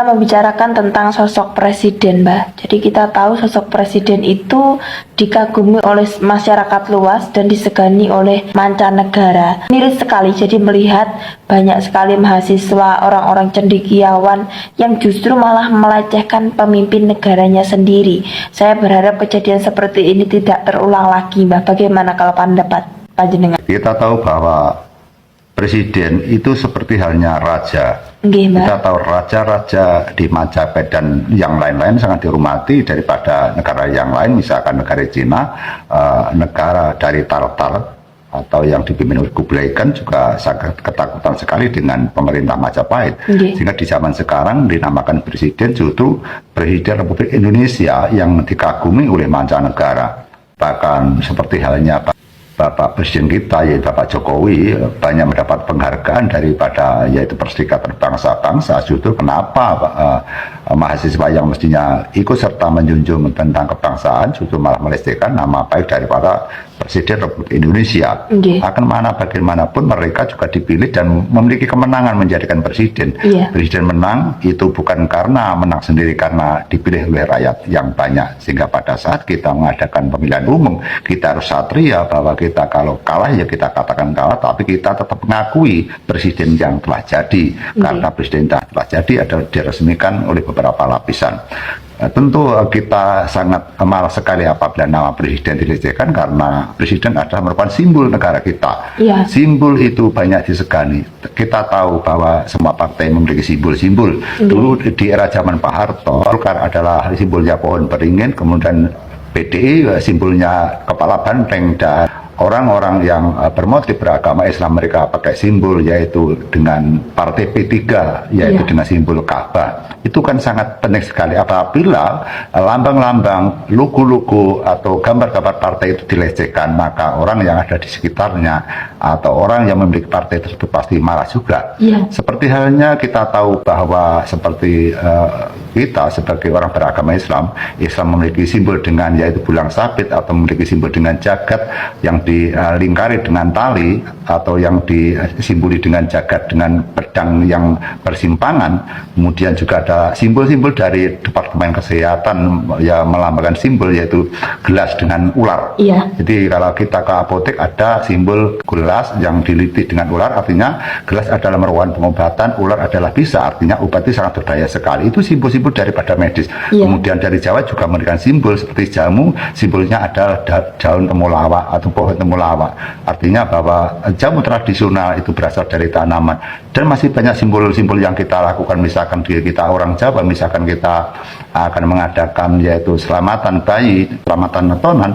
kita membicarakan tentang sosok presiden, Mbak. Jadi kita tahu sosok presiden itu dikagumi oleh masyarakat luas dan disegani oleh mancanegara. Miris sekali jadi melihat banyak sekali mahasiswa, orang-orang cendekiawan yang justru malah melecehkan pemimpin negaranya sendiri. Saya berharap kejadian seperti ini tidak terulang lagi, Mbak. Bagaimana kalau pendapat panjenengan? Kita tahu bahwa presiden itu seperti halnya raja. Kita tahu raja-raja di Majapahit dan yang lain-lain sangat dihormati daripada negara yang lain, misalkan negara Cina, negara dari Tartar atau yang dipimpin oleh Kublai Khan juga sangat ketakutan sekali dengan pemerintah Majapahit. Sehingga di zaman sekarang dinamakan presiden justru Presiden Republik Indonesia yang dikagumi oleh mancanegara. Bahkan seperti halnya Bapak Presiden kita, yaitu Bapak Jokowi, banyak mendapat penghargaan daripada yaitu Perserikatan Bangsa-Bangsa. Justru kenapa mahasiswa yang mestinya ikut serta menjunjung tentang kebangsaan justru malah melecehkan nama baik daripada Presiden Republik Indonesia. Akan mana bagaimanapun mereka juga dipilih dan memiliki kemenangan menjadikan presiden. Presiden menang itu bukan karena menang sendiri, karena dipilih oleh rakyat yang banyak. Sehingga pada saat kita mengadakan pemilihan umum, kita harus satria bahwa kita kalau kalah ya kita katakan kalah, tapi kita tetap mengakui presiden yang telah jadi. Karena presiden yang telah jadi adalah diresmikan oleh beberapa lapisan. Tentu kita sangat marah sekali apabila nama presiden dilecehkan, karena presiden adalah merupakan simbol negara kita. Simbol itu banyak disegani. Kita tahu bahwa semua partai memiliki simbol-simbol. Dulu di era zaman Pak Harto, Golkar adalah simbolnya pohon beringin, kemudian PDI simbolnya kepala banteng, dan orang-orang yang bermotif beragama Islam mereka pakai simbol yaitu dengan partai P3 yaitu dengan simbol Ka'bah. Itu kan sangat penting sekali. Apabila lambang-lambang, logo-logo atau gambar-gambar partai itu dilecehkan, maka orang yang ada di sekitarnya atau orang yang memiliki partai tersebut pasti marah juga. Seperti halnya kita tahu bahwa seperti kita sebagai orang beragama Islam, Islam memiliki simbol dengan yaitu bulang sabit atau memiliki simbol dengan jagat yang dilingkari dengan tali atau yang disimboli dengan jagat dengan pedang yang bersimpangan. Kemudian juga ada simbol-simbol dari Departemen Kesehatan yang melambangkan simbol yaitu gelas dengan ular. Jadi kalau kita ke apotek ada simbol gelas yang diliti dengan ular, artinya gelas adalah merupakan pengobatan, ular adalah bisa, artinya obat itu sangat berdaya sekali. Itu simbol-simbol daripada medis. Kemudian dari Jawa juga memberikan simbol seperti jamu, simbolnya adalah daun temulawak atau pohon temulawak. Artinya bahwa jamu tradisional itu berasal dari tanaman. Dan masih banyak simbol-simbol yang kita lakukan, misalkan kita orang Jawa, misalkan kita akan mengadakan yaitu selamatan bayi, selamatan netonan,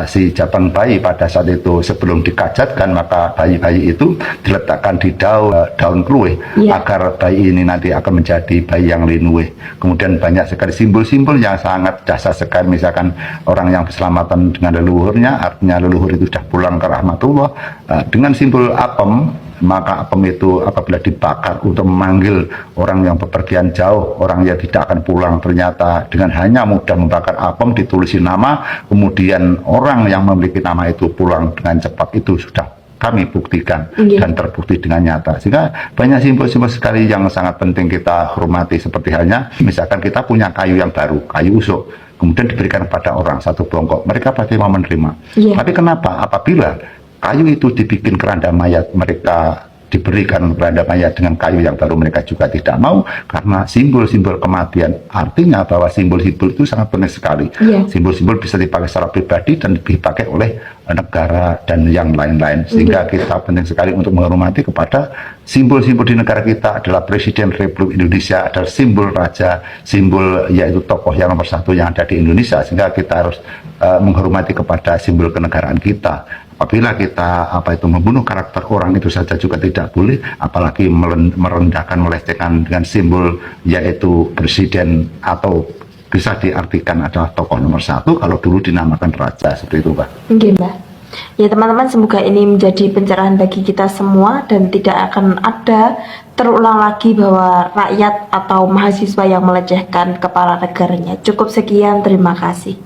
si jabang bayi pada saat itu sebelum dikajatkan, maka bayi-bayi itu diletakkan di daun keluih agar bayi ini nanti akan menjadi bayi yang linuih. Kemudian banyak sekali simbol-simbol yang sangat dasar sekali, misalkan orang yang berselamatan dengan leluhurnya, artinya leluhur itu sudah pulang ke rahmatullah. Dengan simbol apem, maka apem itu apabila dibakar untuk memanggil orang yang bepergian jauh, orang yang tidak akan pulang, ternyata dengan hanya mudah membakar apem ditulisin nama, kemudian orang yang memiliki nama itu pulang dengan cepat. Itu sudah kami buktikan dan terbukti dengan nyata. Sehingga banyak simbol-simbol sekali yang sangat penting kita hormati, seperti halnya misalkan kita punya kayu yang baru, kayu usuk, kemudian diberikan kepada orang satu bongkok, mereka pasti mau menerima. Tapi kenapa apabila kayu itu dibikin keranda mayat, mereka diberikan keranda mayat dengan kayu yang baru, mereka juga tidak mau, karena simbol-simbol kematian. Artinya bahwa simbol-simbol itu sangat penting sekali. Simbol-simbol bisa dipakai secara pribadi dan dipakai oleh negara dan yang lain-lain. Sehingga kita penting sekali untuk menghormati kepada simbol-simbol di negara kita. Adalah Presiden Republik Indonesia, adalah simbol raja, simbol yaitu tokoh yang nomor satu yang ada di Indonesia. Sehingga kita harus menghormati kepada simbol kenegaraan kita. Apabila kita membunuh karakter orang itu saja juga tidak boleh, apalagi merendahkan, melecehkan dengan simbol yaitu presiden, atau bisa diartikan adalah tokoh nomor satu kalau dulu dinamakan raja, seperti itu, Mbak. Mbak. Ya teman-teman, semoga ini menjadi pencerahan bagi kita semua dan tidak akan ada terulang lagi bahwa rakyat atau mahasiswa yang melecehkan kepala negaranya. Cukup sekian, terima kasih.